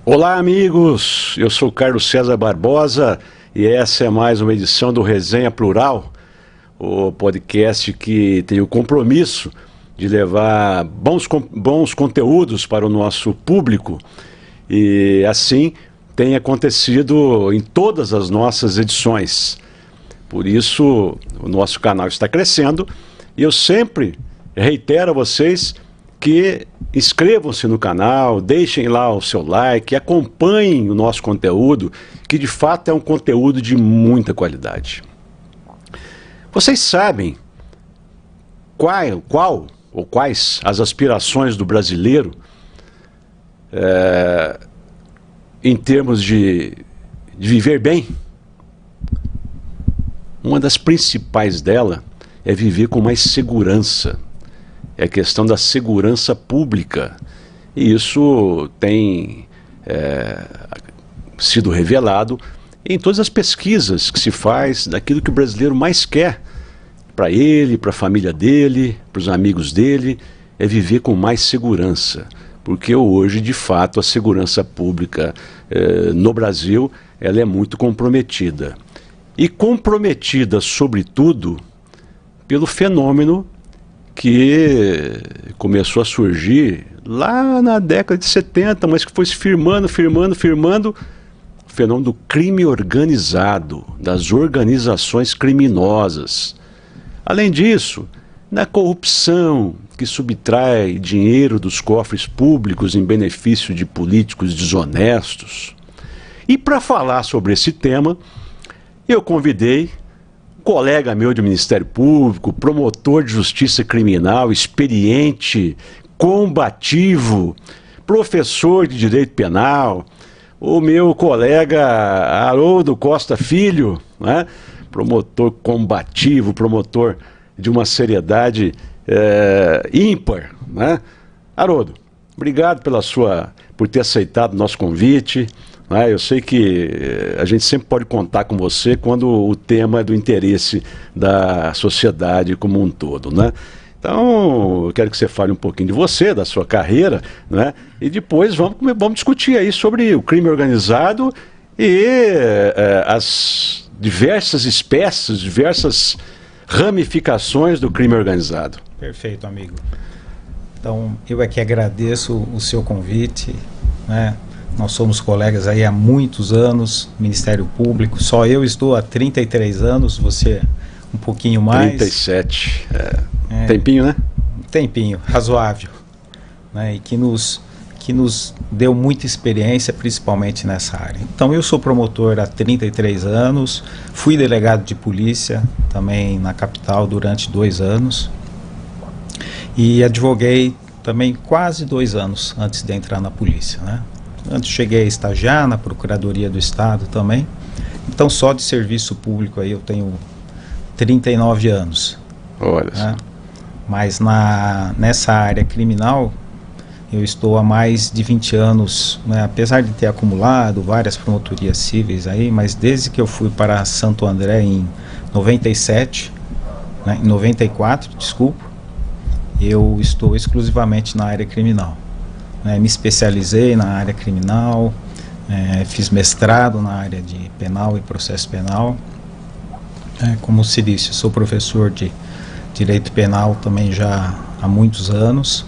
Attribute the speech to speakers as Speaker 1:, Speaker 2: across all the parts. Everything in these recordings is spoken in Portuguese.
Speaker 1: Olá, amigos! Eu sou Carlos César Barbosa e essa é mais uma edição do Resenha Plural, o podcast que tem o compromisso de levar bons conteúdos para o nosso público, e assim tem acontecido em todas as nossas edições. Por isso, o nosso canal está crescendo e eu sempre reitero a vocês que inscrevam-se no canal, deixem lá o seu like, acompanhem o nosso conteúdo, que de fato é um conteúdo de muita qualidade. Vocês sabem qual ou quais as aspirações do brasileiro em termos de viver bem? Uma das principais dela é viver com mais segurança. É a questão da segurança pública. E isso tem sido revelado em todas as pesquisas que se faz daquilo que o brasileiro mais quer para ele, para a família dele, para os amigos dele, é viver com mais segurança. Porque hoje, de fato, a segurança pública no Brasil ela é muito comprometida. E comprometida, sobretudo, pelo fenômeno que começou a surgir lá na década de 70, mas que foi se firmando, o fenômeno do crime organizado, das organizações criminosas. Além disso, na corrupção que subtrai dinheiro dos cofres públicos em benefício de políticos desonestos. E para falar sobre esse tema, eu convidei colega meu do Ministério Público, promotor de justiça criminal, experiente, combativo, professor de direito penal, o meu colega Haroldo Costa Filho, né? Promotor combativo, promotor de uma seriedade ímpar, né? Haroldo, obrigado por ter aceitado o nosso convite. Eu sei que a gente sempre pode contar com você quando o tema é do interesse da sociedade como um todo, né? Então, eu quero que você fale um pouquinho de você, da sua carreira, né? E depois vamos discutir aí sobre o crime organizado e as diversas espécies, diversas ramificações do crime organizado.
Speaker 2: Perfeito, amigo. Então, eu aqui agradeço o seu convite, né? Nós somos colegas aí há muitos anos, Ministério Público. Só eu estou há 33 anos, você um pouquinho mais.
Speaker 1: 37. Tempinho, né?
Speaker 2: Tempinho, razoável. Né? E que nos deu muita experiência, principalmente nessa área. Então, eu sou promotor há 33 anos, fui delegado de polícia também na capital durante 2 anos. E advoguei também quase 2 anos antes de entrar na polícia, né? Antes cheguei a estagiar na Procuradoria do Estado também. Então, só de serviço público aí eu tenho 39 anos.
Speaker 1: Olha só.
Speaker 2: Né? Mas nessa área criminal, eu estou há mais de 20 anos, né? Apesar de ter acumulado várias promotorias cíveis aí, mas desde que eu fui para Santo André em 97, né? Em 94, desculpa, eu estou exclusivamente na área criminal. Me especializei na área criminal, fiz mestrado na área de penal e processo penal. Como se disse, sou professor de direito penal também já há muitos anos,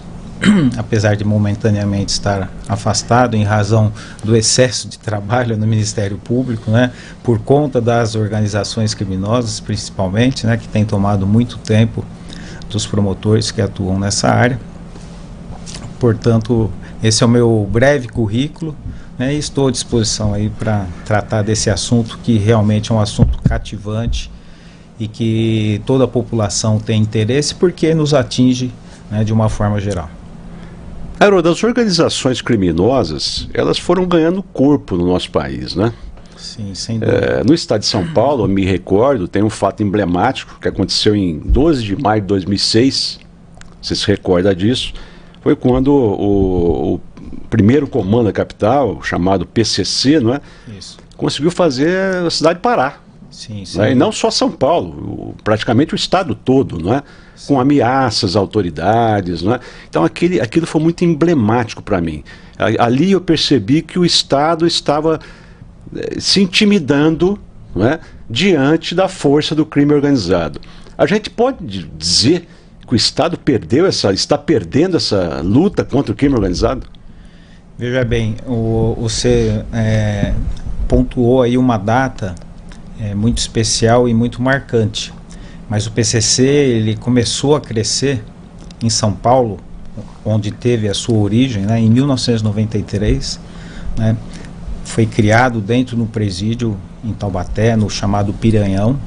Speaker 2: apesar de momentaneamente estar afastado em razão do excesso de trabalho no Ministério Público, né, por conta das organizações criminosas principalmente, né, que tem tomado muito tempo dos promotores que atuam nessa área. Portanto, esse é o meu breve currículo, né, e estou à disposição aí para tratar desse assunto que realmente é um assunto cativante e que toda a população tem interesse porque nos atinge, né, de uma forma geral.
Speaker 1: Haroldo, as organizações criminosas, elas foram ganhando corpo no nosso país, né?
Speaker 2: Sim, sem dúvida.
Speaker 1: No estado de São Paulo, eu me recordo, tem um fato emblemático que aconteceu em 12 de maio de 2006, você se recorda disso? Foi quando o primeiro comando da capital, chamado PCC, não é?
Speaker 2: Isso.
Speaker 1: Conseguiu fazer a cidade parar.
Speaker 2: Sim, sim.
Speaker 1: Né? E não só São Paulo, praticamente o estado todo, não é? Com ameaças às autoridades. Não é? Então aquilo foi muito emblemático para mim. Ali eu percebi que o Estado estava se intimidando, não é? Diante da força do crime organizado. A gente pode dizer que o Estado está perdendo essa luta contra o crime organizado?
Speaker 2: Veja bem, você pontuou aí uma data muito especial e muito marcante. Mas o PCC ele começou a crescer em São Paulo, onde teve a sua origem, né, em 1993. Né, foi criado dentro do presídio em Taubaté, no chamado Piranhão,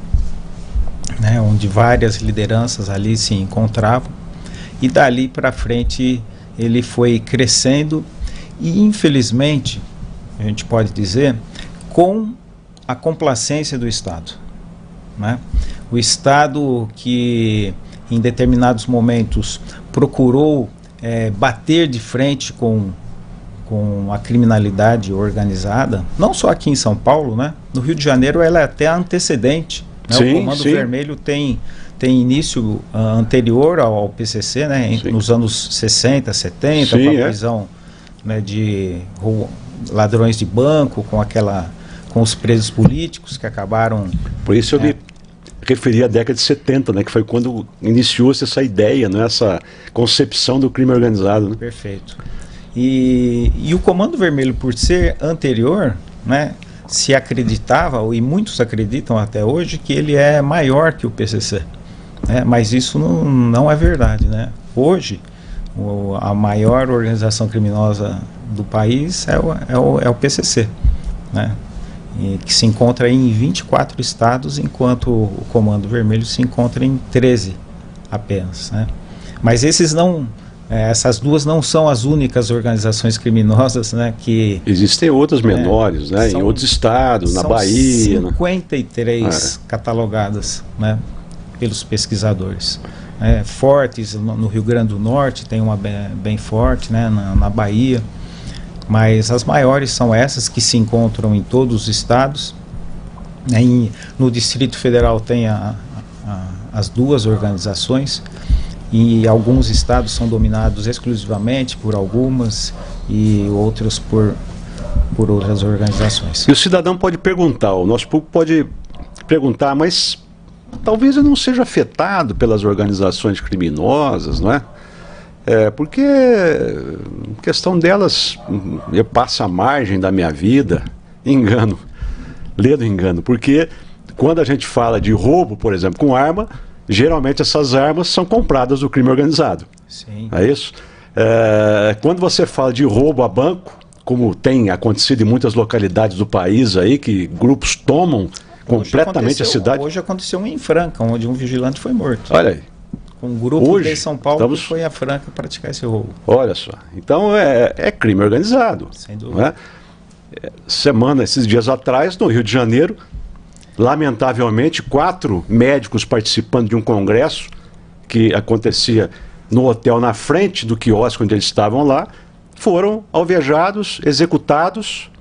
Speaker 2: né, onde várias lideranças ali se encontravam. E dali para frente ele foi crescendo e, infelizmente, a gente pode dizer, com a complacência do Estado. Né? O Estado que em determinados momentos procurou bater de frente com a criminalidade organizada, não só aqui em São Paulo, né? No Rio de Janeiro ela é até antecedente. Né?
Speaker 1: Sim,
Speaker 2: o Comando
Speaker 1: sim.
Speaker 2: Vermelho tem início anterior ao PCC, né? Nos anos 60, 70,
Speaker 1: Sim,
Speaker 2: com a prisão né, de ladrões de banco, com os presos políticos que acabaram...
Speaker 1: Por isso eu me referi à década de 70, né, que foi quando iniciou-se essa ideia, né, essa concepção do crime organizado. Né?
Speaker 2: Perfeito. E o Comando Vermelho, por ser anterior, né, se acreditava, e muitos acreditam até hoje, que ele é maior que o PCC. Né, mas isso não é verdade. Né? Hoje, a maior organização criminosa do país é o PCC. Né? Que se encontra em 24 estados, enquanto o Comando Vermelho se encontra em 13 apenas. Né? Mas essas duas não são as únicas organizações criminosas, né, que...
Speaker 1: Existem outras menores, né, em outros estados, na Bahia...
Speaker 2: 53 catalogadas, né, pelos pesquisadores. Fortes, no Rio Grande do Norte tem uma bem forte, né, na Bahia. Mas as maiores são essas que se encontram em todos os estados. No Distrito Federal tem as duas organizações, e alguns estados são dominados exclusivamente por algumas e outros por outras organizações.
Speaker 1: E o cidadão pode perguntar, o nosso público pode perguntar, mas talvez eu não seja afetado pelas organizações criminosas, não é? Porque a questão delas passa a margem da minha vida, ledo engano, porque quando a gente fala de roubo, por exemplo, com arma, geralmente essas armas são compradas do crime organizado.
Speaker 2: Sim.
Speaker 1: É isso? Quando você fala de roubo a banco, como tem acontecido em muitas localidades do país aí, que grupos tomam completamente a cidade.
Speaker 2: Hoje aconteceu em Franca, onde um vigilante foi morto.
Speaker 1: Olha aí.
Speaker 2: Um grupo de São Paulo que foi a Franca praticar esse roubo.
Speaker 1: Olha só. Então é crime organizado.
Speaker 2: Sem dúvida.
Speaker 1: Esses dias atrás, no Rio de Janeiro, lamentavelmente, 4 médicos participando de um congresso que acontecia no hotel na frente do quiosque onde eles estavam lá, foram alvejados, executados,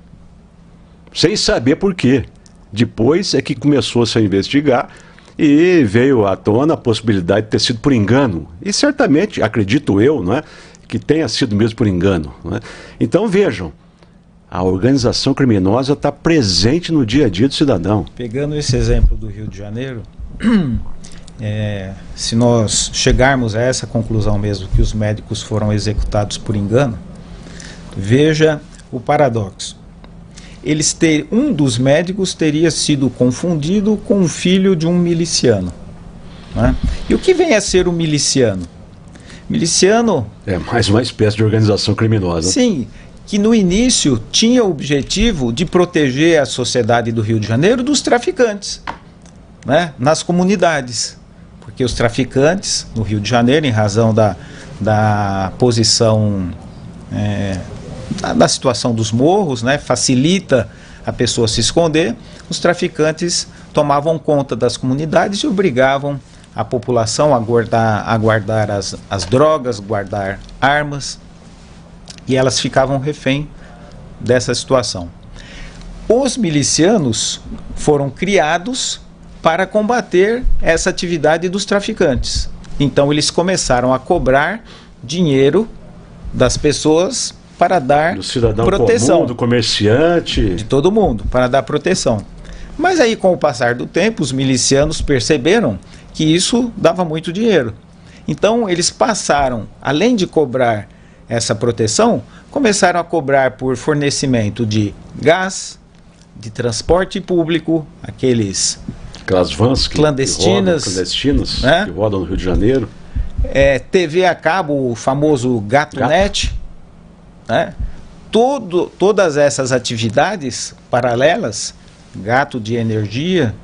Speaker 1: sem saber por quê. Depois é que começou-se a investigar e veio à tona a possibilidade de ter sido por engano. E certamente, acredito eu, não é, que tenha sido mesmo por engano. Não é? Então vejam, a organização criminosa está presente no dia a dia do cidadão.
Speaker 2: Pegando esse exemplo do Rio de Janeiro, se nós chegarmos a essa conclusão mesmo, que os médicos foram executados por engano, veja o paradoxo. Um dos médicos teria sido confundido com o filho de um miliciano. Né? E o que vem a ser o miliciano? Miliciano...
Speaker 1: É mais uma espécie de organização criminosa.
Speaker 2: Sim, que no início tinha o objetivo de proteger a sociedade do Rio de Janeiro dos traficantes, né? Nas comunidades. Porque os traficantes no Rio de Janeiro, em razão da posição... da situação dos morros, né, facilita a pessoa se esconder, os traficantes tomavam conta das comunidades e obrigavam a população a guardar as drogas, guardar armas, e elas ficavam refém dessa situação. os milicianos foram criados para combater essa atividade dos traficantes. Então eles começaram a cobrar dinheiro das pessoas para dar
Speaker 1: do cidadão
Speaker 2: proteção.
Speaker 1: Comum, do comerciante.
Speaker 2: De todo mundo, para dar proteção. Mas aí, com o passar do tempo, os milicianos perceberam que isso dava muito dinheiro. Então eles passaram, além de cobrar essa proteção, começaram a cobrar por fornecimento de gás, de transporte público,
Speaker 1: aquelas vans clandestinas,
Speaker 2: né?
Speaker 1: Que rodam no Rio de Janeiro.
Speaker 2: TV a cabo, o famoso GatoNet, né? Todas essas atividades paralelas, gato de energia,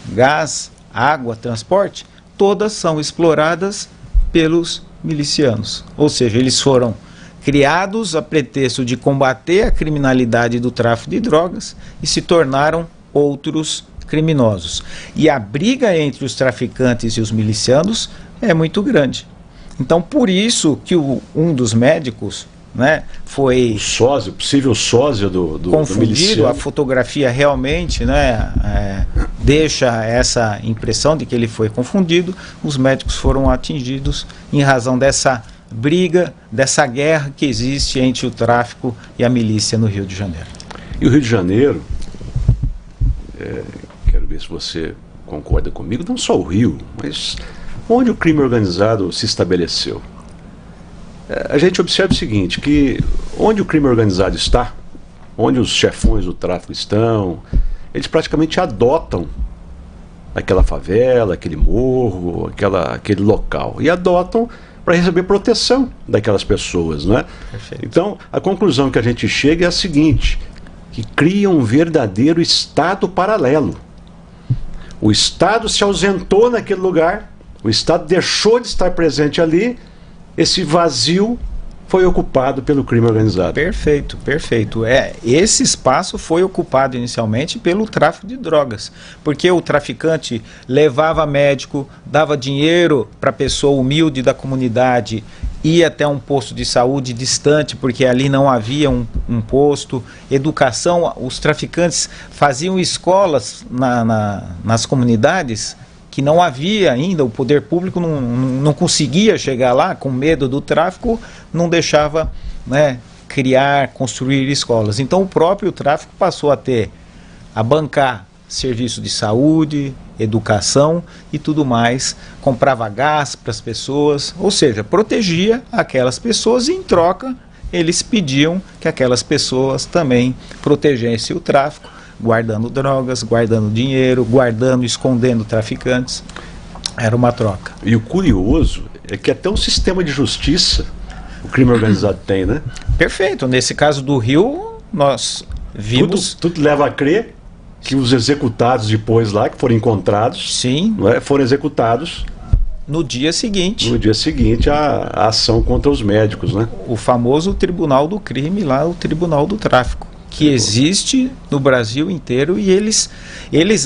Speaker 2: gás, água, transporte, todas são exploradas pelos milicianos. Ou seja, eles foram criados a pretexto de combater a criminalidade do tráfico de drogas e se tornaram outros criminosos. E a briga entre os traficantes e os milicianos é muito grande. Então, por isso que um dos médicos, né, foi
Speaker 1: o possível sósia do
Speaker 2: confundido. A fotografia realmente, né, deixa essa impressão de que ele foi confundido. Os médicos foram atingidos em razão dessa briga, dessa guerra que existe entre o tráfico e a milícia no Rio de Janeiro.
Speaker 1: E o Rio de Janeiro, quero ver se você concorda comigo, não só o Rio, mas onde o crime organizado se estabeleceu. A gente observa o seguinte, que onde o crime organizado está, onde os chefões do tráfico estão, eles praticamente adotam aquela favela, aquele morro, aquele local, e adotam para receber proteção daquelas pessoas, não é?
Speaker 2: Perfeito.
Speaker 1: Então, a conclusão que a gente chega é a seguinte, que cria um verdadeiro Estado paralelo. O Estado se ausentou naquele lugar, o Estado deixou de estar presente ali, esse vazio foi ocupado pelo crime organizado.
Speaker 2: Perfeito, perfeito. Esse espaço foi ocupado inicialmente pelo tráfico de drogas, porque o traficante levava médico, dava dinheiro para a pessoa humilde da comunidade, ia até um posto de saúde distante, porque ali não havia um posto, educação, os traficantes faziam escolas nas comunidades, que não havia ainda, o poder público não conseguia chegar lá, com medo do tráfico, não deixava, né, construir escolas. Então o próprio tráfico passou a bancar serviço de saúde, educação e tudo mais, comprava gás para as pessoas, ou seja, protegia aquelas pessoas e em troca eles pediam que aquelas pessoas também protegessem o tráfico, guardando drogas, guardando dinheiro, escondendo traficantes. Era uma troca.
Speaker 1: E o curioso é que até um sistema de justiça o crime organizado tem, né?
Speaker 2: Perfeito. Nesse caso do Rio, nós vimos...
Speaker 1: Tudo leva a crer que os executados depois lá, que foram encontrados,
Speaker 2: sim,
Speaker 1: não é, foram executados
Speaker 2: no dia seguinte.
Speaker 1: No dia seguinte, a ação contra os médicos, né?
Speaker 2: O famoso Tribunal do Crime, lá o Tribunal do Tráfico, que existe no Brasil inteiro, e eles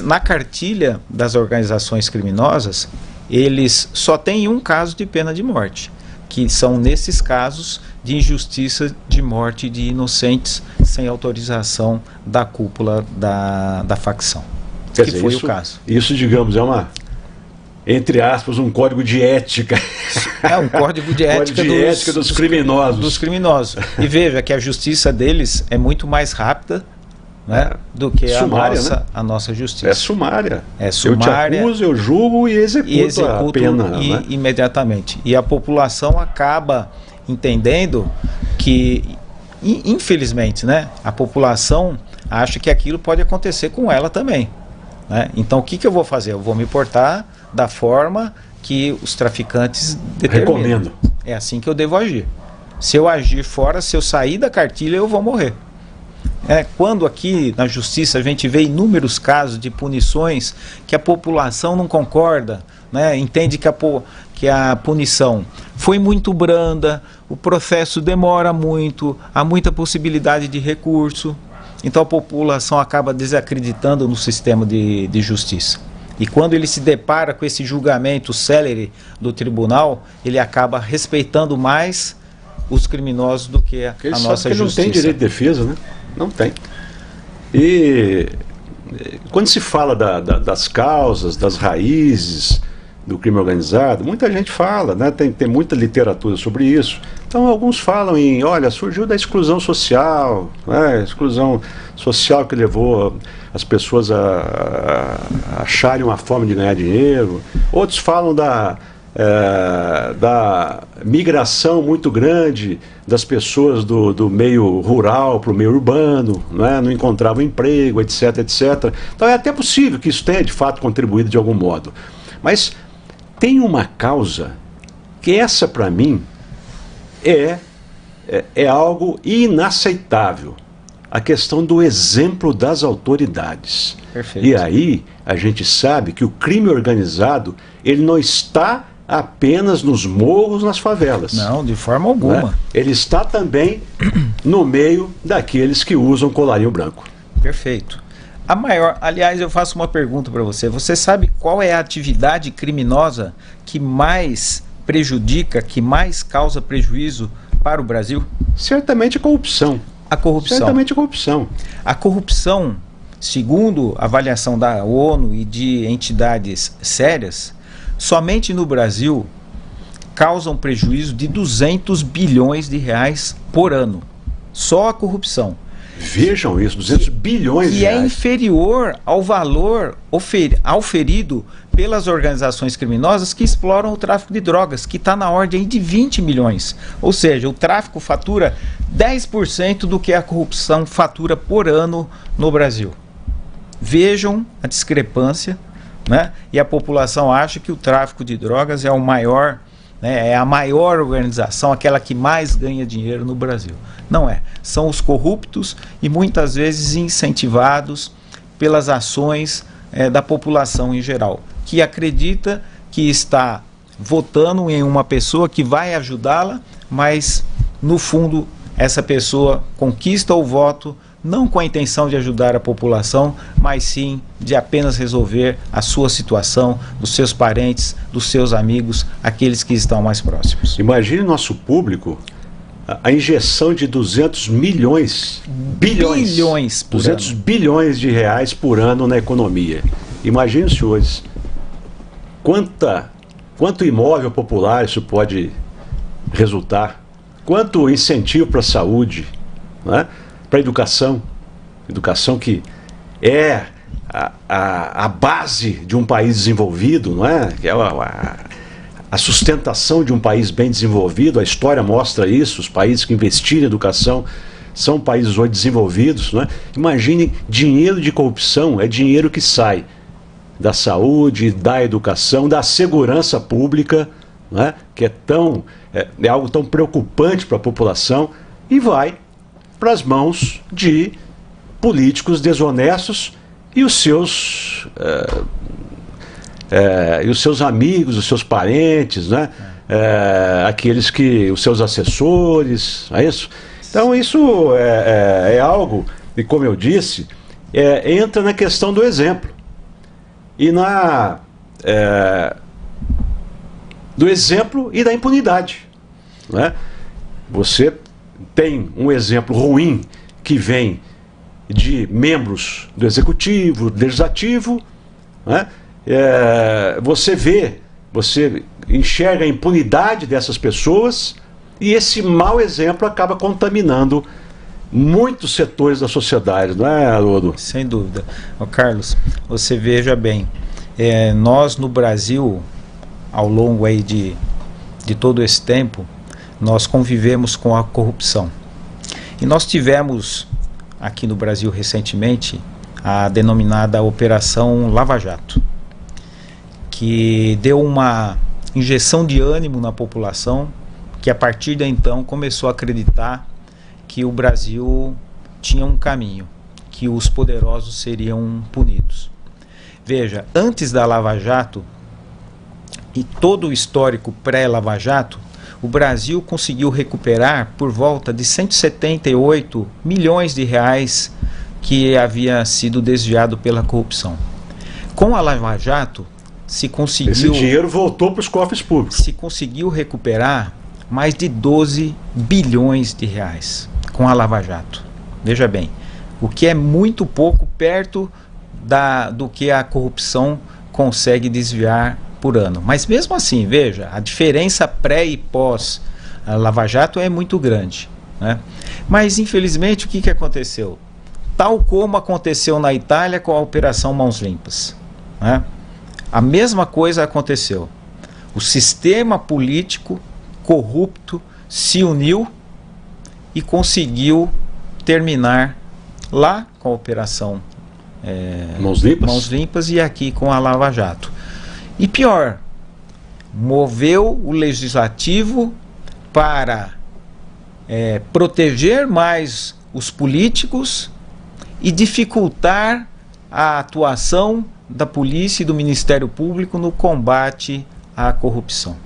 Speaker 2: na cartilha das organizações criminosas, eles só têm um caso de pena de morte, que são nesses casos de injustiça de morte de inocentes sem autorização da cúpula da facção.
Speaker 1: Quer
Speaker 2: que
Speaker 1: dizer,
Speaker 2: foi
Speaker 1: isso,
Speaker 2: o caso.
Speaker 1: Isso, digamos, é uma, entre aspas, um código de ética.
Speaker 2: É um código de ética,
Speaker 1: dos criminosos.
Speaker 2: Dos criminosos. E veja que a justiça deles é muito mais rápida, né, do que
Speaker 1: sumária,
Speaker 2: a nossa justiça.
Speaker 1: É sumária.
Speaker 2: É sumária.
Speaker 1: Eu te acuso, eu julgo e executo a pena. Né?
Speaker 2: Imediatamente. E a população acaba entendendo que, infelizmente, né, a população acha que aquilo pode acontecer com ela também. Né? Então, o que eu vou fazer? Eu vou me portar da forma que os traficantes determinam.
Speaker 1: Recomendo.
Speaker 2: É assim que eu devo agir. Se eu agir fora, se eu sair da cartilha, eu vou morrer. Quando aqui na justiça a gente vê inúmeros casos de punições que a população não concorda, né? Entende que a punição foi muito branda, o processo demora muito, há muita possibilidade de recurso, então a população acaba desacreditando no sistema de justiça. E quando ele se depara com esse julgamento célere do tribunal, ele acaba respeitando mais os criminosos do que a nossa justiça.
Speaker 1: Ele não tem direito de defesa, né? Não tem. E quando se fala das causas, das raízes do crime organizado, muita gente fala, né? Tem muita literatura sobre isso. Então alguns falam olha, surgiu da exclusão social, né? Exclusão social que levou as pessoas a acharem uma forma de ganhar dinheiro. Outros falam da migração muito grande das pessoas do meio rural para o meio urbano, né? Não encontravam emprego, etc, etc. Então é até possível que isso tenha de fato contribuído de algum modo. Mas tem uma causa que essa para mim é algo inaceitável. A questão do exemplo das autoridades.
Speaker 2: Perfeito.
Speaker 1: E aí a gente sabe que o crime organizado ele não está apenas nos morros, nas favelas.
Speaker 2: Não, de forma alguma.
Speaker 1: Né? Ele está também no meio daqueles que usam colarinho branco.
Speaker 2: Perfeito. Aliás, eu faço uma pergunta para você. Você sabe qual é a atividade criminosa que mais prejudica, que mais causa prejuízo para o Brasil?
Speaker 1: Certamente a corrupção.
Speaker 2: A corrupção.
Speaker 1: Certamente a corrupção.
Speaker 2: A corrupção, segundo a avaliação da ONU e de entidades sérias, somente no Brasil causa um prejuízo de 200 bilhões de reais por ano. Só a corrupção.
Speaker 1: Vejam isso, 200 bilhões de reais.
Speaker 2: Que é inferior ao valor auferido pelas organizações criminosas que exploram o tráfico de drogas, que está na ordem de 20 milhões. Ou seja, o tráfico fatura 10% do que a corrupção fatura por ano no Brasil. Vejam a discrepância, né? E a população acha que o tráfico de drogas é o maior, né? É a maior organização, aquela que mais ganha dinheiro no Brasil. Não é. São os corruptos e muitas vezes incentivados pelas ações da população em geral, que acredita que está votando em uma pessoa que vai ajudá-la, mas no fundo essa pessoa conquista o voto não com a intenção de ajudar a população, mas sim de apenas resolver a sua situação, dos seus parentes, dos seus amigos, aqueles que estão mais próximos.
Speaker 1: Imagine nosso público a injeção de 200 bilhões
Speaker 2: por
Speaker 1: 200
Speaker 2: ano.
Speaker 1: bilhões de reais por ano na economia. Imagine, senhores, quanto imóvel popular isso pode resultar, quanto incentivo para a saúde, né? Para a educação que é a base de um país desenvolvido, não é? Que é a sustentação de um país bem desenvolvido. A história mostra isso. Os países que investiram em educação são países hoje desenvolvidos, não é? Imagine, dinheiro de corrupção é dinheiro que sai da saúde, da educação, da segurança pública, não é? Que é algo tão preocupante para a população, e vai para as mãos de políticos desonestos e os seus amigos, os seus parentes, né? Aqueles os seus assessores, é isso? Então isso é algo, e como eu disse, entra na questão do exemplo e do exemplo e da impunidade, né? Você tem um exemplo ruim que vem de membros do executivo, do legislativo, né? Você enxerga a impunidade dessas pessoas, e esse mau exemplo acaba contaminando muitos setores da sociedade, não é, Haroldo?
Speaker 2: Sem dúvida. Carlos, você veja bem, nós no Brasil, ao longo aí de todo esse tempo, nós convivemos com a corrupção. E nós tivemos aqui no Brasil recentemente a denominada Operação Lava Jato, que deu uma injeção de ânimo na população, que a partir de então começou a acreditar que o Brasil tinha um caminho, que os poderosos seriam punidos. Veja, antes da Lava Jato e todo o histórico pré-Lava Jato, o Brasil conseguiu recuperar por volta de 178 milhões de reais que havia sido desviado pela corrupção. Com a Lava Jato, se conseguiu...
Speaker 1: Esse dinheiro voltou para os cofres públicos.
Speaker 2: Se conseguiu recuperar mais de 12 bilhões de reais com a Lava Jato. Veja bem, o que é muito pouco perto do que a corrupção consegue desviar por ano. Mas mesmo assim, veja, a diferença pré e pós a Lava Jato é muito grande, né? Mas infelizmente o que aconteceu? Tal como aconteceu na Itália com a Operação Mãos Limpas, né? A mesma coisa aconteceu. O sistema político corrupto se uniu e conseguiu terminar lá com a Operação Mãos Limpas e aqui com a Lava Jato. E pior, moveu o legislativo para proteger mais os políticos e dificultar a atuação da polícia e do Ministério Público no combate à corrupção.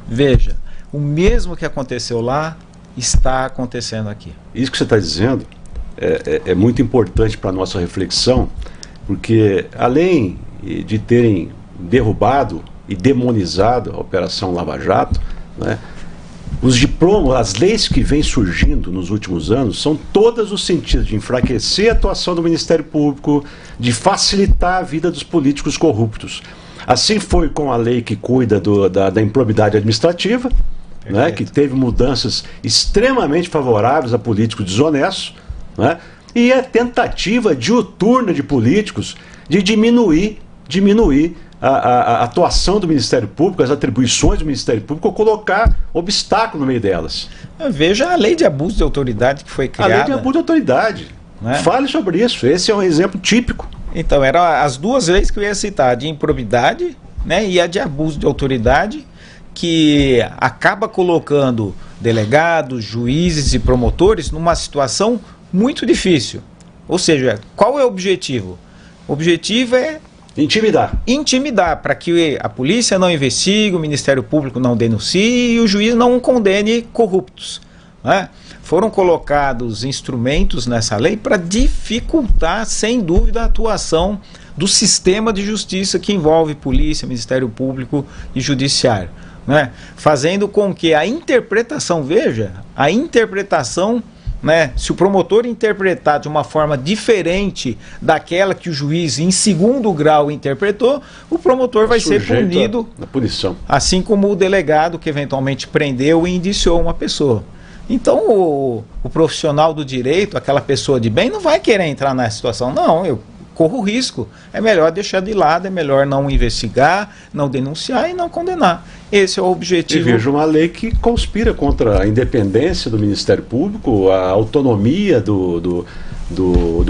Speaker 2: Veja, o mesmo que aconteceu lá está acontecendo aqui.
Speaker 1: Isso que você está dizendo é muito importante para a nossa reflexão, porque além de terem derrubado e demonizado a Operação Lava Jato, né, os diplomas, as leis que vêm surgindo nos últimos anos são todas os sentidos de enfraquecer a atuação do Ministério Público, de facilitar a vida dos políticos corruptos. Assim foi com a lei que cuida da improbidade administrativa, né, que teve mudanças extremamente favoráveis a políticos desonestos, né, e a tentativa diuturna de políticos de diminuir a atuação do Ministério Público, as atribuições do Ministério Público, ou colocar obstáculo no meio delas.
Speaker 2: Veja a lei de abuso de autoridade que foi criada.
Speaker 1: A lei de abuso de autoridade. Fale sobre isso, esse é um exemplo típico.
Speaker 2: Então, eram as duas leis que eu ia citar, a de improbidade, né, e a de abuso de autoridade, que acaba colocando delegados, juízes e promotores numa situação muito difícil. Ou seja, qual é o objetivo? O objetivo é intimidar para que a polícia não investigue, o Ministério Público não denuncie e o juiz não condene corruptos, né? Foram colocados instrumentos nessa lei para dificultar, sem dúvida, a atuação do sistema de justiça que envolve polícia, Ministério Público e Judiciário, né? Fazendo com que a interpretação, veja, a interpretação, né, se o promotor interpretar de uma forma diferente daquela que o juiz em segundo grau interpretou, o promotor vai ser punido
Speaker 1: na punição,
Speaker 2: assim como o delegado que eventualmente prendeu e indiciou uma pessoa. Então o profissional do direito, aquela pessoa de bem, não vai querer entrar nessa situação. Não, eu corro risco, é melhor deixar de lado, é melhor não investigar, não denunciar e não condenar. Esse é o objetivo.
Speaker 1: E vejo uma lei que conspira contra a independência do Ministério Público, a autonomia do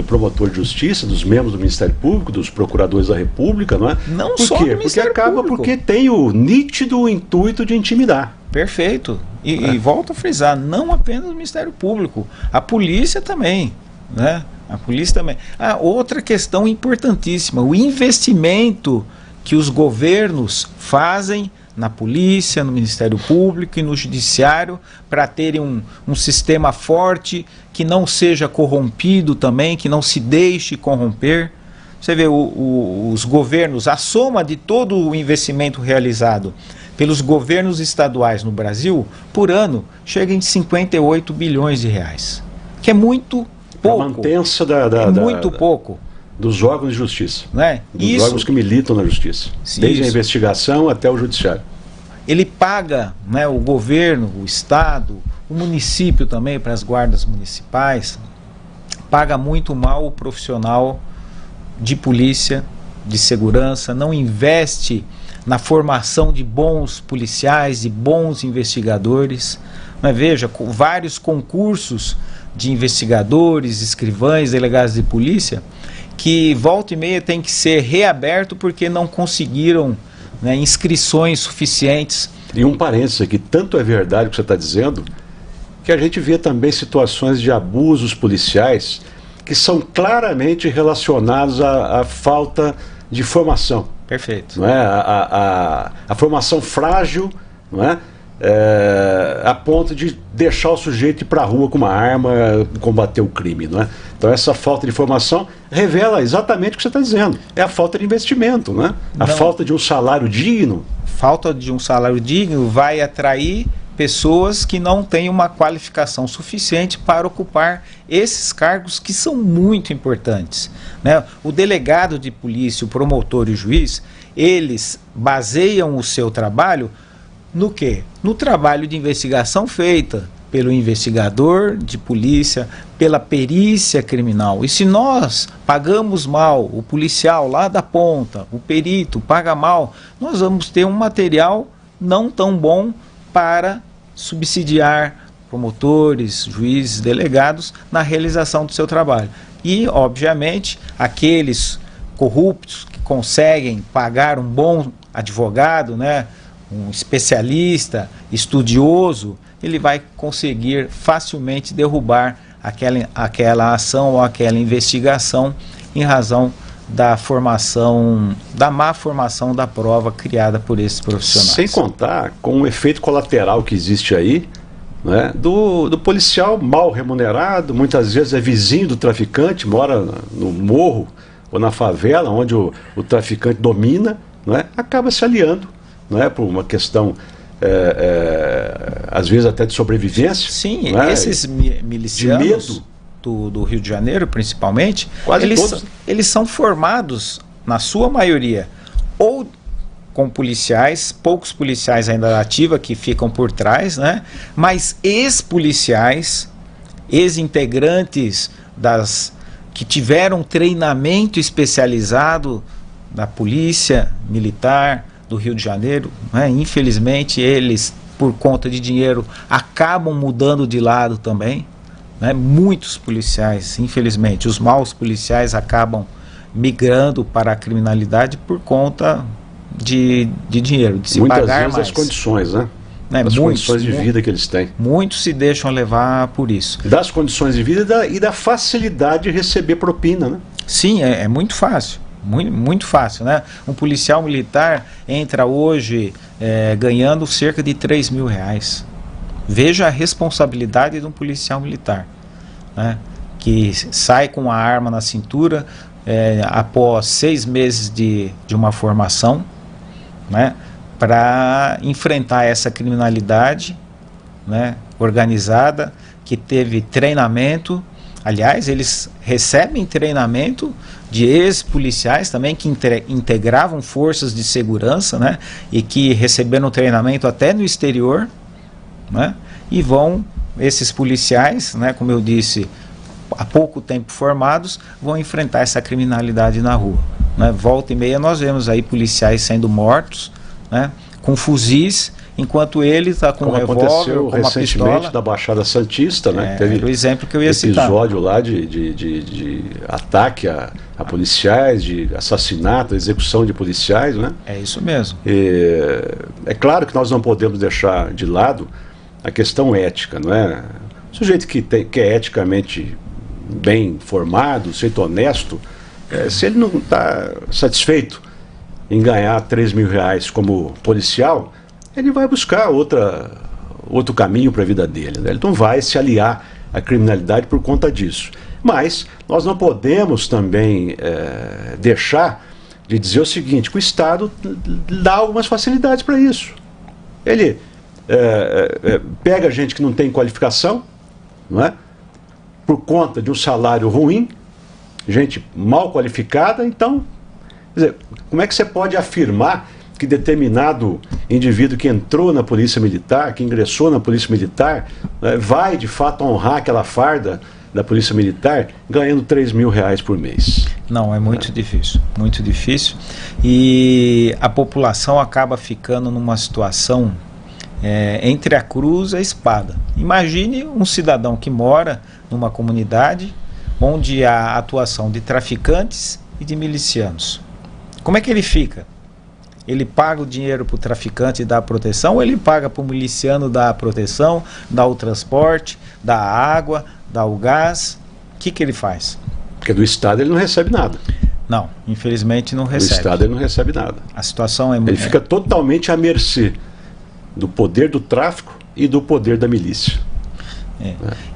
Speaker 1: promotor de justiça, dos membros do Ministério Público, dos procuradores da República, não é?
Speaker 2: Não só do Ministério Público.
Speaker 1: Porque tem o nítido intuito de intimidar.
Speaker 2: Perfeito. E volto a frisar, não apenas o Ministério Público, a polícia também, né? A polícia também. Outra questão importantíssima, o investimento que os governos fazem na polícia, no Ministério Público e no Judiciário para terem um sistema forte, que não seja corrompido também, que não se deixe corromper. Você vê, os governos, a soma de todo o investimento realizado pelos governos estaduais no Brasil, por ano, chega em 58 bilhões de reais, que é muito pouco.
Speaker 1: A mantença
Speaker 2: pouco
Speaker 1: dos órgãos de justiça,
Speaker 2: né?
Speaker 1: Dos órgãos que militam na justiça, desde a investigação até o judiciário.
Speaker 2: Ele paga, né, o governo, o estado, o município também, para as guardas municipais, paga muito mal o profissional de polícia, de segurança, não investe na formação de bons policiais, de bons investigadores. Mas veja, vários concursos de investigadores, escrivães, delegados de polícia, que volta e meia tem que ser reaberto porque não conseguiram, né, inscrições suficientes.
Speaker 1: E um parênteses aqui, tanto é verdade o que você está dizendo, que a gente vê também situações de abusos policiais que são claramente relacionados à falta de formação.
Speaker 2: Perfeito.
Speaker 1: Não é? A formação frágil, não é? A ponto de deixar o sujeito ir para a rua com uma arma, combater o crime, não é? Então essa falta de formação revela exatamente o que você está dizendo. É a falta de investimento, não é? A falta de um salário digno.
Speaker 2: Falta de um salário digno vai atrair pessoas que não têm uma qualificação suficiente para ocupar esses cargos que são muito importantes, né? O delegado de polícia, o promotor e o juiz, eles baseiam o seu trabalho no quê? No trabalho de investigação feita pelo investigador de polícia, pela perícia criminal. E se nós pagamos mal, o policial lá da ponta, o perito paga mal, nós vamos ter um material não tão bom para subsidiar promotores, juízes, delegados na realização do seu trabalho. E, obviamente, aqueles corruptos que conseguem pagar um bom advogado, né, um especialista, estudioso, ele vai conseguir facilmente derrubar aquela ação ou aquela investigação em razão da formação, da má formação da prova criada por esses profissionais.
Speaker 1: Sem contar com o efeito colateral que existe aí, né, do policial mal remunerado, muitas vezes é vizinho do traficante, mora no morro ou na favela, onde o traficante domina, né, acaba se aliando, né, por uma questão, às vezes até de sobrevivência.
Speaker 2: Sim,
Speaker 1: né,
Speaker 2: esses milicianos
Speaker 1: de medo.
Speaker 2: Do Rio de Janeiro, principalmente,
Speaker 1: Quase todos.
Speaker 2: Eles são formados, na sua maioria, ou com policiais, poucos policiais ainda da ativa que ficam por trás, né? Mas ex-policiais, ex-integrantes que tiveram treinamento especializado da polícia militar do Rio de Janeiro, né? Infelizmente eles, por conta de dinheiro, acabam mudando de lado também, né? Muitos policiais, infelizmente, os maus policiais acabam migrando para a criminalidade por conta de dinheiro, de se
Speaker 1: muitas
Speaker 2: pagar
Speaker 1: vezes
Speaker 2: mais.
Speaker 1: as condições, né?
Speaker 2: As
Speaker 1: condições de vida que eles têm.
Speaker 2: Muitos se deixam levar por isso.
Speaker 1: Das condições de vida e da facilidade de receber propina, né?
Speaker 2: Sim, é muito fácil. Muito fácil, né? Um policial militar entra hoje ganhando cerca de R$3.000. Veja a responsabilidade de um policial militar, né? Que sai com a arma na cintura após 6 meses de uma formação, né? Para enfrentar essa criminalidade, né, organizada, que teve treinamento. Aliás, eles recebem treinamento de ex-policiais também que integravam forças de segurança, né, e que receberam treinamento até no exterior, né, e esses policiais, né, como eu disse, há pouco tempo formados, vão enfrentar essa criminalidade na rua, né. Volta e meia nós vemos aí policiais sendo mortos, né, com fuzis, enquanto ele está com um revólver, com uma pistola.
Speaker 1: Da Baixada Santista, né? Teve
Speaker 2: o exemplo que eu ia citar.
Speaker 1: Episódio lá de ataque a policiais, de assassinato, execução de policiais, né?
Speaker 2: É isso mesmo.
Speaker 1: É claro que nós não podemos deixar de lado a questão ética, não é? O sujeito que é eticamente bem formado, sujeito honesto, se ele não está satisfeito em ganhar R$3.000 como policial, ele vai buscar outro caminho para a vida dele, né? Ele não vai se aliar à criminalidade por conta disso. Mas nós não podemos também deixar de dizer o seguinte, que o Estado dá algumas facilidades para isso. Ele pega gente que não tem qualificação, não é? Por conta de um salário ruim, gente mal qualificada. Então, quer dizer, como é que você pode afirmar que determinado indivíduo que entrou na polícia militar, que ingressou na polícia militar, vai de fato honrar aquela farda da polícia militar ganhando R$3.000 por mês?
Speaker 2: Não, é muito difícil, muito difícil. E a população acaba ficando numa situação entre a cruz e a espada. Imagine um cidadão que mora numa comunidade onde há atuação de traficantes e de milicianos. Como é que ele fica? Ele paga o dinheiro para o traficante dar a proteção, ou ele paga para o miliciano dar a proteção, dar o transporte, dar a água, dar o gás? O que ele faz?
Speaker 1: Porque do Estado ele não recebe nada.
Speaker 2: Não, infelizmente não recebe.
Speaker 1: Do Estado ele não recebe nada.
Speaker 2: A situação é muito...
Speaker 1: Ele fica totalmente à mercê do poder do tráfico e do poder da milícia.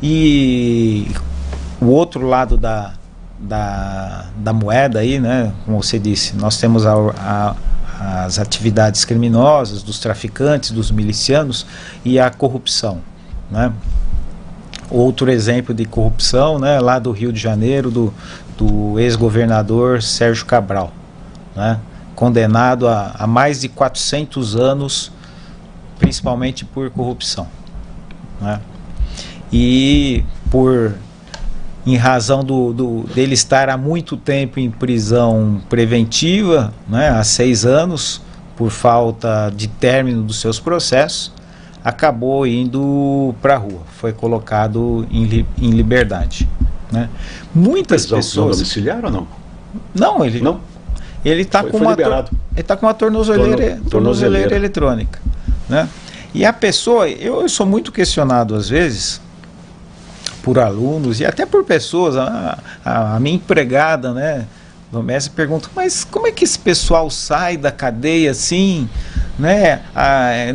Speaker 2: E o outro lado da moeda aí, né, como você disse, nós temos a as atividades criminosas dos traficantes, dos milicianos e a corrupção, né? Outro exemplo de corrupção, né, lá do Rio de Janeiro, do ex-governador Sérgio Cabral, né, condenado a mais de 400 anos, principalmente por corrupção, né? E em razão dele estar há muito tempo em prisão preventiva, né, há 6 anos, por falta de término dos seus processos, acabou indo para a rua, foi colocado em liberdade, né? Muitas pessoas...
Speaker 1: Não domiciliar ou não?
Speaker 2: Não, ele está com uma tornozeleira eletrônica, né? E a pessoa, eu sou muito questionado às vezes por alunos e até por pessoas, a minha empregada, né, doméstica, pergunta, mas como é que esse pessoal sai da cadeia assim, né?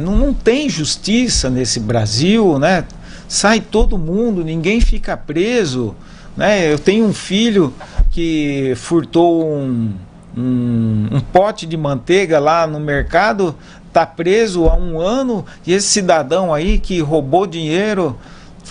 Speaker 2: Não tem justiça nesse Brasil, né? Sai todo mundo, ninguém fica preso, né? Eu tenho um filho que furtou um pote de manteiga lá no mercado, está preso há 1 ano, e esse cidadão aí que roubou dinheiro,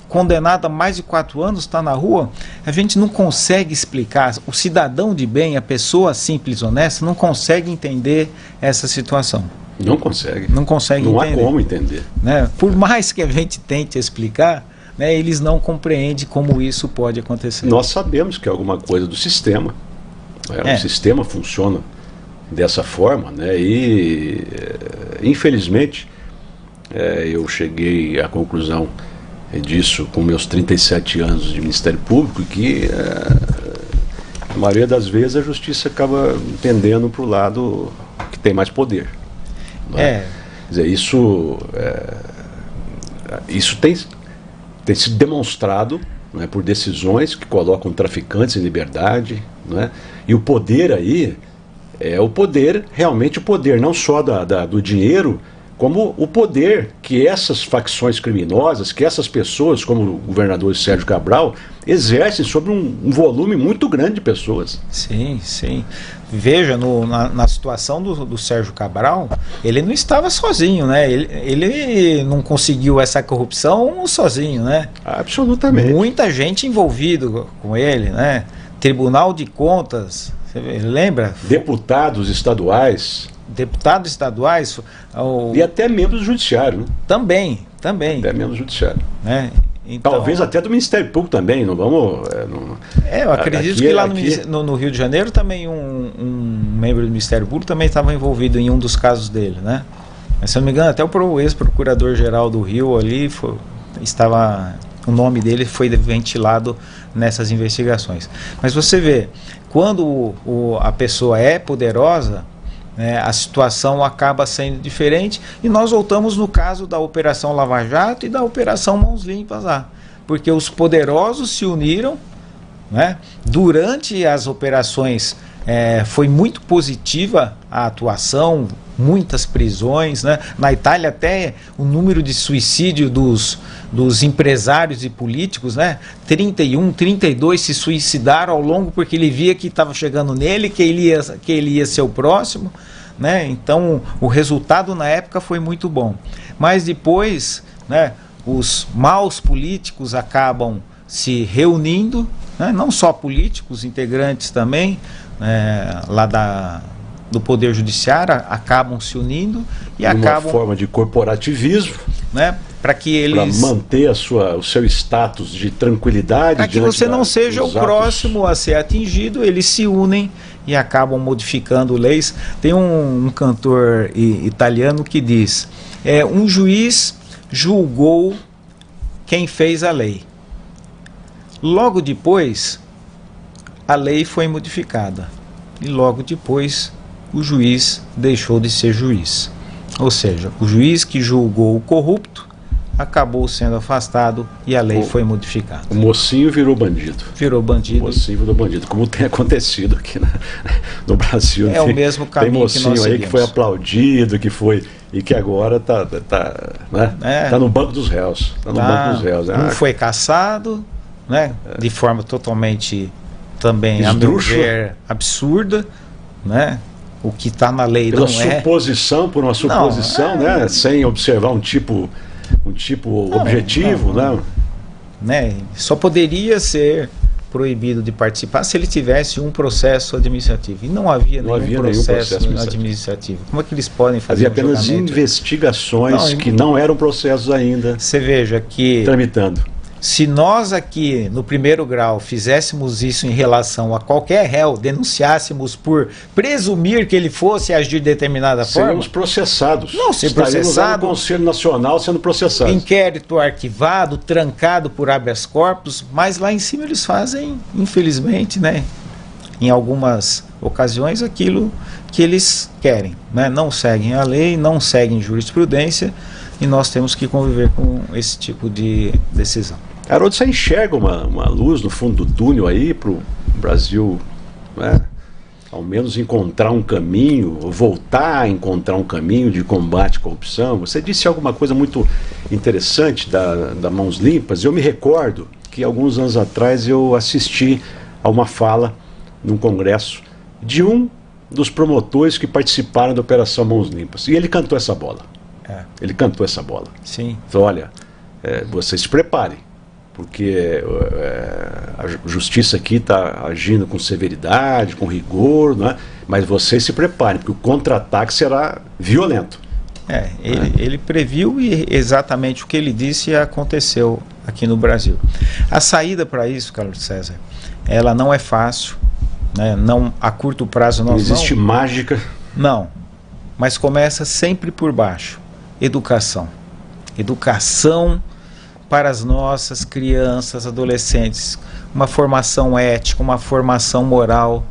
Speaker 2: condenado a mais de 4 anos, está na rua. A gente não consegue explicar, o cidadão de bem, a pessoa simples, honesta, não consegue entender essa situação.
Speaker 1: Não consegue.
Speaker 2: Não consegue
Speaker 1: entender.
Speaker 2: Não
Speaker 1: há como entender.
Speaker 2: Né? Por mais que a gente tente explicar, né, eles não compreendem como isso pode acontecer.
Speaker 1: Nós sabemos que é alguma coisa do sistema. O sistema funciona dessa forma, né? E infelizmente eu cheguei à conclusão disso com meus 37 anos de Ministério Público, que a maioria das vezes a justiça acaba tendendo para o lado que tem mais poder. Quer dizer, isso tem sido demonstrado, né, por decisões que colocam traficantes em liberdade, né? E o poder aí é o poder, realmente o poder, não só do dinheiro, como o poder que essas facções criminosas, que essas pessoas, como o governador Sérgio Cabral, exercem sobre um volume muito grande de pessoas.
Speaker 2: Sim, sim. Veja, na situação do Sérgio Cabral, ele não estava sozinho, né? Ele não conseguiu essa corrupção sozinho, né?
Speaker 1: Absolutamente.
Speaker 2: Muita gente envolvida com ele, né? Tribunal de Contas, você lembra?
Speaker 1: Deputados estaduais, e até membros do judiciário, né?
Speaker 2: Também.
Speaker 1: Até membros do judiciário,
Speaker 2: né? Então,
Speaker 1: talvez até do Ministério Público também, não vamos...
Speaker 2: eu acredito que lá no Rio de Janeiro também um membro do Ministério Público também estava envolvido em um dos casos dele, né? Mas se eu não me engano, até o ex-procurador-geral do Rio ali, o nome dele foi ventilado nessas investigações. Mas você vê, quando a pessoa é poderosa, a situação acaba sendo diferente, e nós voltamos no caso da Operação Lava Jato e da Operação Mãos Limpas lá, porque os poderosos se uniram, né? Durante as operações foi muito positiva a atuação, muitas prisões, né? Na Itália até o número de suicídio dos empresários e políticos, né? 31, 32 se suicidaram ao longo, porque ele via que estava chegando nele, que ele ia ser o próximo, né? Então o resultado na época foi muito bom. Mas depois, né, os maus políticos acabam se reunindo, né? Não só políticos, integrantes também, lá do Poder Judiciário, acabam se unindo e acabam...
Speaker 1: Uma forma de corporativismo,
Speaker 2: né? Para
Speaker 1: manter o seu status de tranquilidade.
Speaker 2: Para que você não seja o próximo a ser atingido, eles se unem e acabam modificando leis. Tem um cantor italiano que diz: um juiz julgou quem fez a lei. Logo depois, a lei foi modificada. E logo depois, o juiz deixou de ser juiz. Ou seja, o juiz que julgou o corrupto acabou sendo afastado e a lei foi modificada.
Speaker 1: O mocinho virou bandido.
Speaker 2: Virou bandido.
Speaker 1: O mocinho virou bandido, como tem acontecido aqui no Brasil.
Speaker 2: O mesmo caminho
Speaker 1: tem mocinho
Speaker 2: que nós seguimos.
Speaker 1: Que foi aplaudido, e que agora está no banco dos réus. Está no banco dos réus.
Speaker 2: Um foi cassado, né? De forma totalmente também, a meu ver, absurda, né? o que está na lei
Speaker 1: Pela
Speaker 2: não é...
Speaker 1: suposição, por uma suposição, né? Sem observar um tipo objetivo,
Speaker 2: né? Só poderia ser proibido de participar se ele tivesse um processo administrativo. E não havia nenhum processo administrativo. Como é que eles podem fazer
Speaker 1: havia apenas investigações que não eram processos ainda.
Speaker 2: Você veja que...
Speaker 1: tramitando.
Speaker 2: Se nós aqui, no primeiro grau, fizéssemos isso em relação a qualquer réu, denunciássemos por presumir que ele fosse agir de determinada forma...
Speaker 1: Seríamos processados.
Speaker 2: Não, ser processado...
Speaker 1: no Conselho Nacional sendo processados.
Speaker 2: Inquérito arquivado, trancado por habeas corpus, mas lá em cima eles fazem, infelizmente, né, em algumas ocasiões, aquilo que eles querem, né? Não seguem a lei, não seguem jurisprudência, e nós temos que conviver com esse tipo de decisão.
Speaker 1: Haroldo, você enxerga uma luz no fundo do túnel aí para o Brasil, né, ao menos encontrar um caminho, ou voltar a encontrar um caminho de combate à corrupção? Você disse alguma coisa muito interessante da Mãos Limpas. Eu me recordo que alguns anos atrás eu assisti a uma fala num congresso de um dos promotores que participaram da Operação Mãos Limpas. E ele cantou essa bola. Ele cantou essa bola.
Speaker 2: Sim.
Speaker 1: Então, olha, vocês se preparem, porque a justiça aqui está agindo com severidade, com rigor, não é? Mas vocês se preparem, porque o contra-ataque será violento.
Speaker 2: Ele previu, e exatamente o que ele disse aconteceu aqui no Brasil. A saída para isso, Carlos César, ela não é fácil, né? Não, a curto prazo
Speaker 1: não existe mágica.
Speaker 2: Não, mas começa sempre por baixo. Educação. Educação para as nossas crianças, adolescentes, uma formação ética, uma formação moral,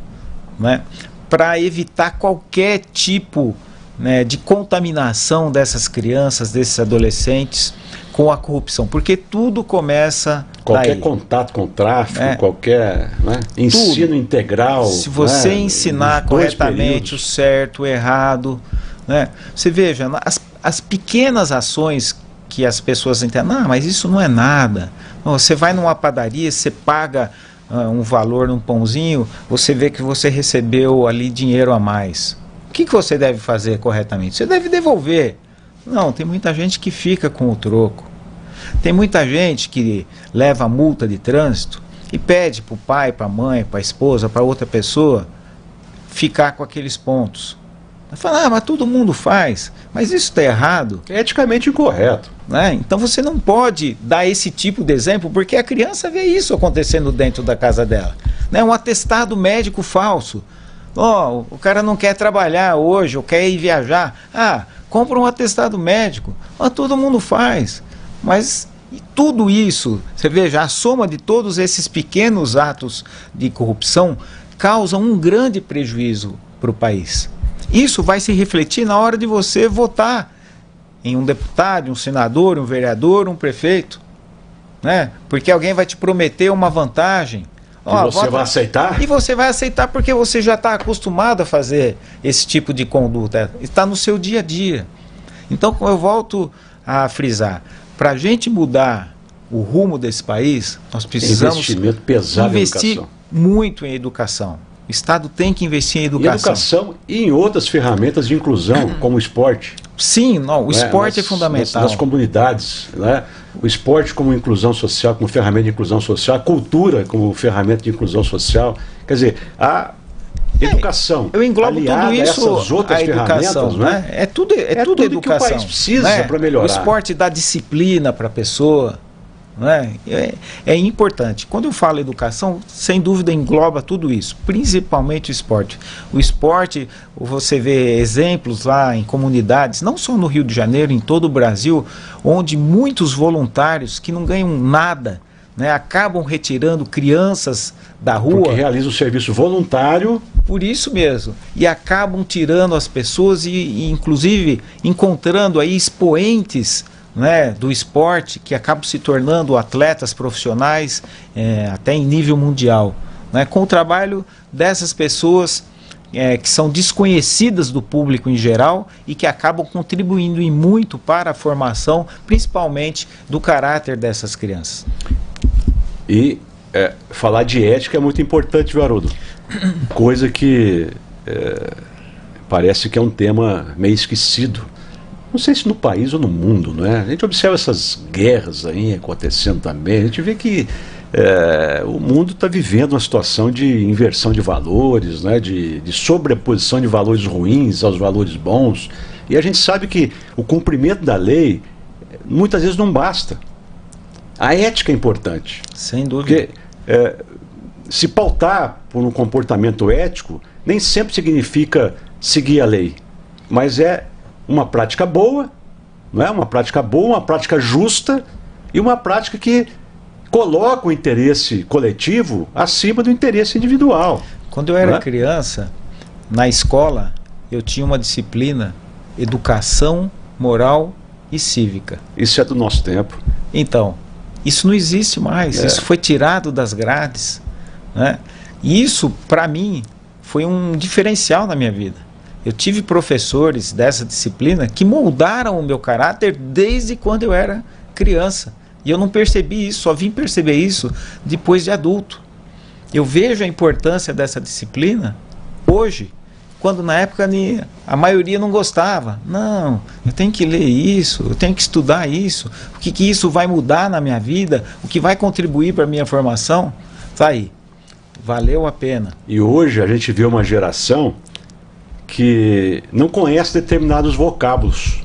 Speaker 2: né, para evitar qualquer tipo, né, de contaminação dessas crianças, desses adolescentes com a corrupção, porque tudo começa
Speaker 1: qualquer
Speaker 2: daí.
Speaker 1: Contato com o tráfico, qualquer, né, ensino tudo. Integral.
Speaker 2: Se você ensinar corretamente o certo, o errado, né, você veja, as pequenas ações que as pessoas entendem, mas isso não é nada. Você vai numa padaria, você paga um valor num pãozinho, você vê que você recebeu ali dinheiro a mais. O que você deve fazer corretamente? Você deve devolver. Não, tem muita gente que fica com o troco. Tem muita gente que leva multa de trânsito e pede para o pai, para a mãe, para a esposa, para outra pessoa ficar com aqueles pontos. Fala, mas todo mundo faz, mas isso está errado.
Speaker 1: É eticamente incorreto.
Speaker 2: Né? Então você não pode dar esse tipo de exemplo, porque a criança vê isso acontecendo dentro da casa dela. Né? Um atestado médico falso. O cara não quer trabalhar hoje, ou quer ir viajar. Compra um atestado médico. Todo mundo faz. Mas tudo isso, você veja, a soma de todos esses pequenos atos de corrupção causa um grande prejuízo para o país. Isso vai se refletir na hora de você votar em um deputado, um senador, um vereador, um prefeito, né? Porque alguém vai te prometer uma vantagem.
Speaker 1: E você vai aceitar?
Speaker 2: E você vai aceitar porque você já está acostumado a fazer esse tipo de conduta. Está no seu dia a dia. Então, eu volto a frisar. Para a gente mudar o rumo desse país, nós precisamos
Speaker 1: investimento pesado
Speaker 2: investir
Speaker 1: em educação.
Speaker 2: Muito em educação. O Estado tem que investir em educação.
Speaker 1: Em educação e em outras ferramentas de inclusão, como o esporte.
Speaker 2: Sim, o esporte é fundamental.
Speaker 1: Nas comunidades, né? O esporte como inclusão social, como ferramenta de inclusão social, a cultura como ferramenta de inclusão social. Quer dizer, a educação.
Speaker 2: Eu englobo tudo isso,
Speaker 1: essas outras
Speaker 2: a educação,
Speaker 1: né?
Speaker 2: É tudo educação.
Speaker 1: Que o país precisa para melhorar.
Speaker 2: O esporte dá disciplina para a pessoa. Né? É importante. Quando eu falo educação, sem dúvida engloba tudo isso, principalmente o esporte. O esporte, você vê exemplos lá em comunidades, não só no Rio de Janeiro, em todo o Brasil, onde muitos voluntários que não ganham nada, né, acabam retirando crianças da rua.
Speaker 1: Porque realizam o serviço voluntário.
Speaker 2: Por isso mesmo. E acabam tirando as pessoas e inclusive, encontrando aí expoentes, né, do esporte que acabam se tornando atletas profissionais até em nível mundial, né, com o trabalho dessas pessoas que são desconhecidas do público em geral e que acabam contribuindo em muito para a formação, principalmente do caráter dessas crianças.
Speaker 1: E falar de ética é muito importante, viu, Haroldo? Coisa que parece que é um tema meio esquecido. Não sei se no país ou no mundo, não é? A gente observa essas guerras aí acontecendo também, a gente vê que o mundo está vivendo uma situação de inversão de valores, né? de sobreposição de valores ruins aos valores bons, e a gente sabe que o cumprimento da lei muitas vezes não basta. A ética é importante.
Speaker 2: Sem dúvida.
Speaker 1: Porque se pautar por um comportamento ético nem sempre significa seguir a lei, mas é uma prática boa, não é? Uma prática boa, uma prática justa e uma prática que coloca o interesse coletivo acima do interesse individual.
Speaker 2: Quando eu era criança, na escola, eu tinha uma disciplina, educação, moral e cívica.
Speaker 1: Isso é do nosso tempo.
Speaker 2: Então, isso não existe mais, isso foi tirado das grades, né? E isso, para mim, foi um diferencial na minha vida. Eu tive professores dessa disciplina que moldaram o meu caráter desde quando eu era criança. E eu não percebi isso, só vim perceber isso depois de adulto. Eu vejo a importância dessa disciplina hoje, quando na época a maioria não gostava. Não, eu tenho que ler isso, eu tenho que estudar isso. O que isso vai mudar na minha vida? O que vai contribuir para a minha formação? Tá aí. Valeu a pena.
Speaker 1: E hoje a gente vê uma geração que não conhece determinados vocábulos.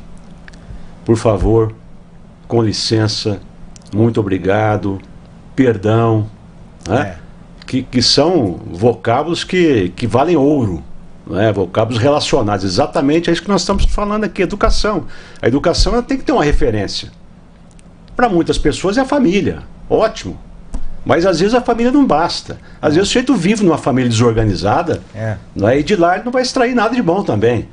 Speaker 1: Por favor, com licença, muito obrigado, perdão, né? Que são vocábulos que valem ouro, né? Vocábulos relacionados, exatamente é isso que nós estamos falando aqui, educação. A educação ela tem que ter uma referência. Para muitas pessoas é a família, ótimo. Mas às vezes a família não basta. Às vezes o sujeito vive numa família desorganizada, e de lá ele não vai extrair nada de bom também.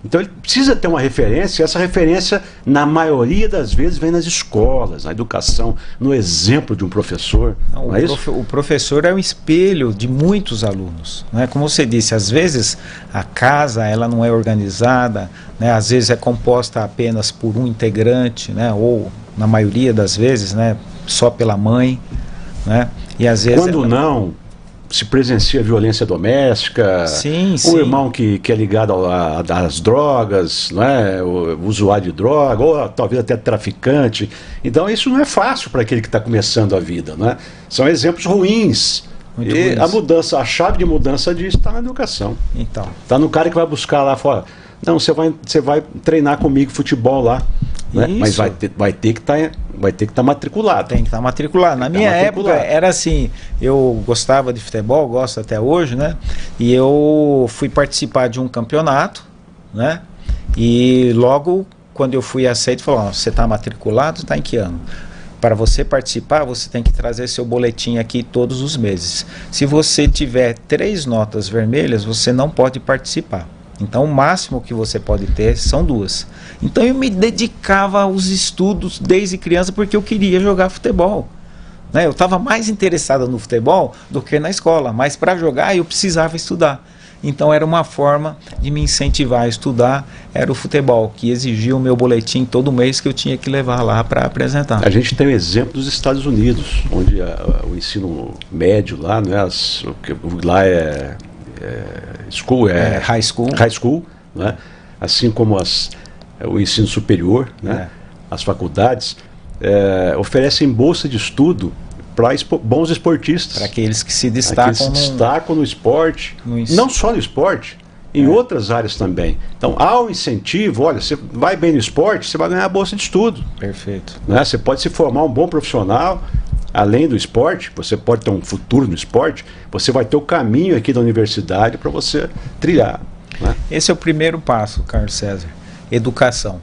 Speaker 1: Então ele precisa ter uma referência, e essa referência, na maioria das vezes, vem nas escolas, na educação, no exemplo de um professor.
Speaker 2: Não é isso? O professor é um espelho de muitos alunos, né? Como você disse, às vezes a casa ela não é organizada, né? Às vezes é composta apenas por um integrante, né? Ou, na maioria das vezes, né? Só pela mãe. Né? E às vezes
Speaker 1: quando não se presencia violência doméstica, o irmão que é ligado às drogas, né? O usuário de droga, ou talvez até traficante. Então isso não é fácil para aquele que está começando a vida, né? São exemplos ruins.
Speaker 2: Muito
Speaker 1: e
Speaker 2: ruins.
Speaker 1: A mudança, a chave de mudança disso está na educação.
Speaker 2: Então.
Speaker 1: Está no cara que vai buscar lá fora. Não, você vai treinar comigo futebol lá. Né? Mas vai ter que estar matriculado.
Speaker 2: Tem que estar matriculado. Na minha época era assim, eu gostava de futebol, gosto até hoje, né? E eu fui participar de um campeonato, né? E logo quando eu fui aceito, falou: você está matriculado? Está em que ano? Para você participar, você tem que trazer seu boletim aqui todos os meses. Se você tiver 3 notas vermelhas, você não pode participar. Então o máximo que você pode ter são 2. Então eu me dedicava aos estudos desde criança porque eu queria jogar futebol, né? Eu estava mais interessado no futebol do que na escola, mas para jogar eu precisava estudar. Então era uma forma de me incentivar a estudar, era o futebol, que exigia o meu boletim todo mês que eu tinha que levar lá para apresentar.
Speaker 1: A gente tem um exemplo dos Estados Unidos, onde o ensino médio lá, né, lá
Speaker 2: high school.
Speaker 1: High school, né? Assim como o ensino superior, né? As faculdades oferecem bolsa de estudo para bons esportistas.
Speaker 2: Para aqueles que se destacam,
Speaker 1: no esporte, não só no esporte, em outras áreas também. Então há um incentivo, olha, você vai bem no esporte, você vai ganhar a bolsa de estudo.
Speaker 2: Perfeito.
Speaker 1: Né? Você pode se formar um bom profissional. Além do esporte, você pode ter um futuro no esporte, você vai ter o caminho aqui da universidade para você trilhar. Né?
Speaker 2: Esse é o primeiro passo, Carlos César, educação.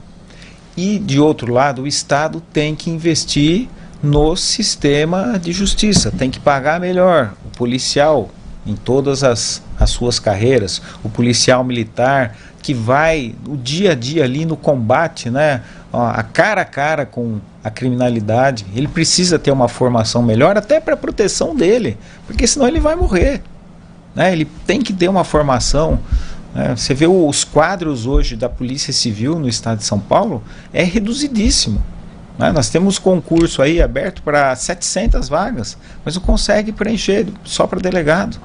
Speaker 2: E, de outro lado, o Estado tem que investir no sistema de justiça, tem que pagar melhor o policial em todas as suas carreiras, o policial militar que vai o dia a dia ali no combate, né, a cara com a criminalidade. Ele precisa ter uma formação melhor até para a proteção dele, porque senão ele vai morrer, né? Ele tem que ter uma formação. Você vê os quadros hoje da Polícia Civil no estado de São Paulo, é reduzidíssimo. Nós temos concurso aí aberto para 700 vagas, mas não consegue preencher só para delegado.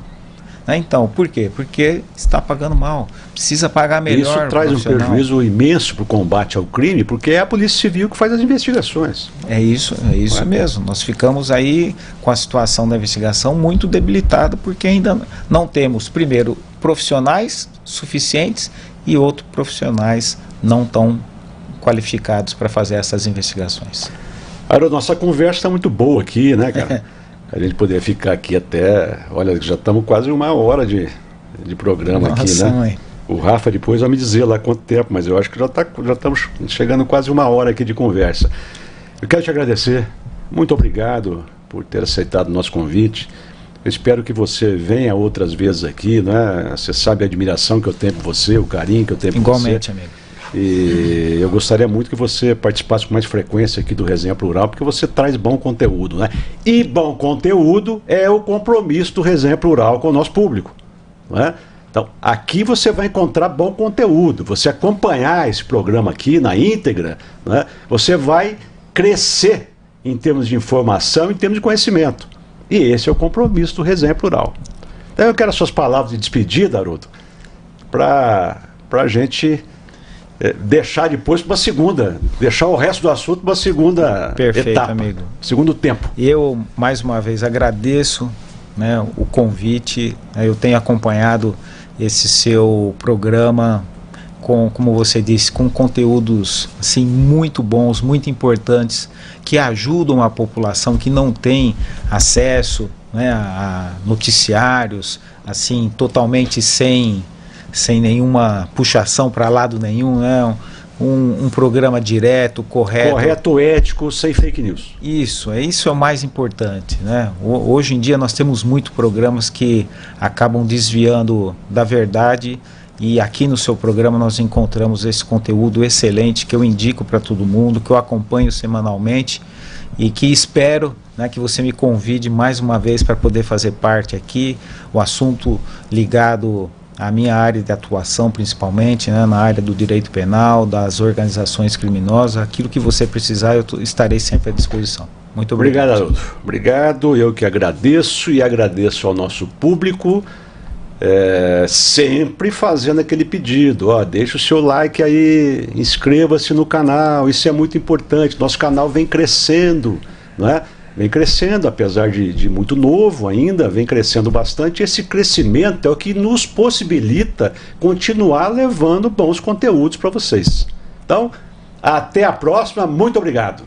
Speaker 2: Então, por quê? Porque está pagando mal, precisa pagar melhor.
Speaker 1: Isso traz um prejuízo imenso para o combate ao crime, porque é a Polícia Civil que faz as investigações.
Speaker 2: É isso mesmo. Nós ficamos aí com a situação da investigação muito debilitada, porque ainda não temos, primeiro, profissionais suficientes e outros profissionais não tão qualificados para fazer essas investigações.
Speaker 1: Haroldo, nossa conversa está muito boa aqui, né, cara? A gente poderia ficar aqui até... Olha, já estamos quase 1 hora de programa. Nossa, aqui, né? Mãe. O Rafa depois vai me dizer lá quanto tempo, mas eu acho que já estamos chegando quase 1 hora aqui de conversa. Eu quero te agradecer. Muito obrigado por ter aceitado o nosso convite. Eu espero que você venha outras vezes aqui, né? Você sabe a admiração que eu tenho por você, o carinho que eu tenho por você.
Speaker 2: Igualmente, amigo.
Speaker 1: E eu gostaria muito que você participasse com mais frequência aqui do Resenha Plural, porque você traz bom conteúdo, né? E bom conteúdo é o compromisso do Resenha Plural com o nosso público, né? Então, aqui você vai encontrar bom conteúdo. Você acompanhar esse programa aqui na íntegra, né? Você vai crescer em termos de informação, em termos de conhecimento. E esse é o compromisso do Resenha Plural. Então eu quero as suas palavras de despedida, Haroldo, para a gente... deixar depois para uma segunda, deixar o resto do assunto para uma segunda etapa, amigo. Segundo tempo.
Speaker 2: Eu, mais uma vez, agradeço, né, o convite. Eu tenho acompanhado esse seu programa com, como você disse, com conteúdos assim, muito bons, muito importantes, que ajudam a população que não tem acesso, né, a noticiários assim, totalmente sem nenhuma puxação para lado nenhum, né? Um programa direto, correto.
Speaker 1: Correto, ético, sem fake news.
Speaker 2: Isso é o mais importante, né? Hoje em dia nós temos muitos programas que acabam desviando da verdade, e aqui no seu programa nós encontramos esse conteúdo excelente que eu indico para todo mundo, que eu acompanho semanalmente e que espero, né, que você me convide mais uma vez para poder fazer parte aqui. O assunto ligado a minha área de atuação, principalmente, né, na área do direito penal, das organizações criminosas, aquilo que você precisar, eu estarei sempre à disposição. Muito obrigado.
Speaker 1: Obrigado, Haroldo. Obrigado, eu que agradeço e agradeço ao nosso público, sempre fazendo aquele pedido, ó, deixa o seu like aí, inscreva-se no canal, isso é muito importante, nosso canal vem crescendo, não é? Vem crescendo, apesar de muito novo ainda, vem crescendo bastante. Esse crescimento é o que nos possibilita continuar levando bons conteúdos para vocês. Então, até a próxima, muito obrigado.